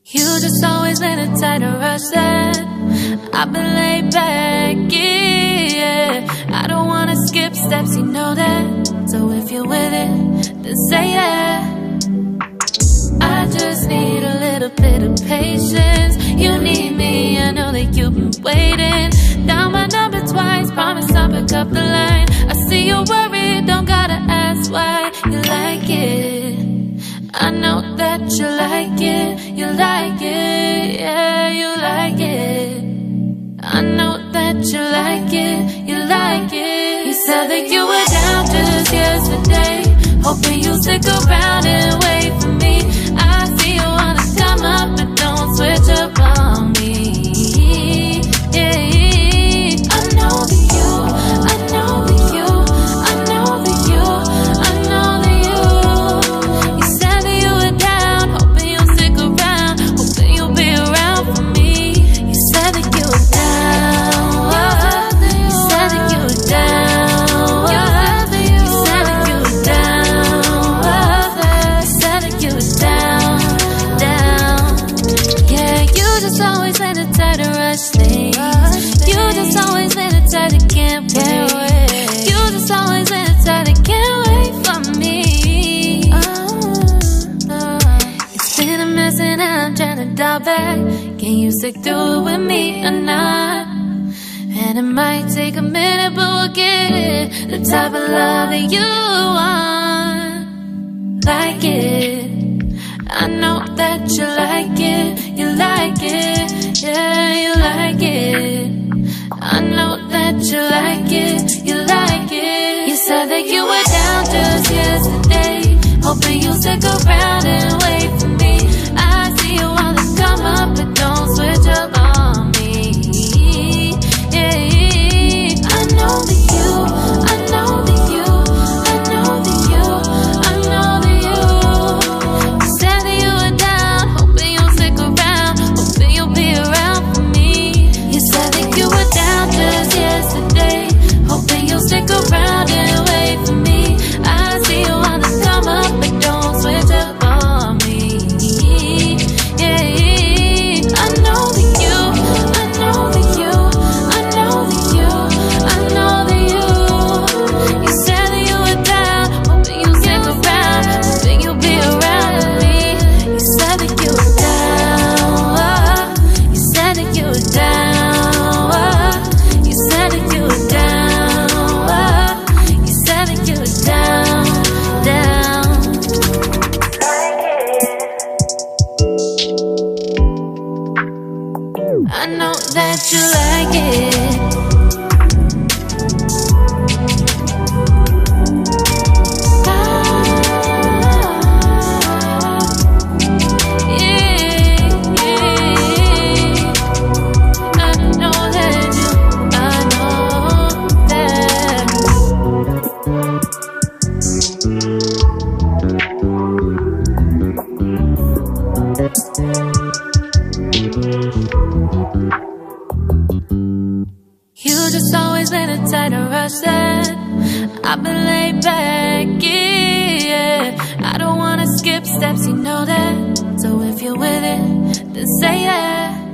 You just always been a tight to rush that. I've been laid back, yeah. I don't wanna skip steps, you know that. So if you're with it, then say yeah. I just need a little bit of patience. You need me, I know that you've been waiting. Down my number twice, promise I'll pick up the line. I see you're worried, don't gotta ask why. You like it, I know that you like it. You like it, yeah, you like it. I know that you like it, you like it. You said that you were down just yesterday, hoping you'll stick around and wait for me. I see you wanna come up, but don't switch up on me. Yeah, I know that you, I know that you, I know that you, I know that you. You said that you were down, hoping you'll stick around, hoping you'll be around for me. You said that you were down, you said that you were down, you said that you were down, you said that you were down, down. Yeah, you just always been the type to rush things. You just always been the type that can't wait. You just always been the type that can't wait for me. It's been a mess and I'm trying to dial back. Can you stick through it with me or not? And it might take a minute, but we'll get it. The type of love that you want. Like it, I know that you like it. You like it, yeah, you like it. I know that you like it. You like it. You said that you were down just yesterday, hoping you'll stick around and wait for me. I see you wanna come up, but don't switch up on me. Yeah, I know that you, I know that you, I know that you, I know that you. You said that you were down, hoping you'll stick around, hoping you'll be around for me. You said that you were down just yesterday, hoping you'll stick around and wait for me. I see you wanna come up, but don't switch up on me. Yeah, I know that you, I know that you, I know that you, I know that you. You said that you were down, hoping you'll stick around, hoping you'll be around with me. You said that you were down, you said that you were down, you said that you were down, you said that you were down, down. I know that you like it. You just always been a tight to rush that. I've been laid back, yeah. I don't wanna skip steps, you know that. So if you're with it, then say yeah.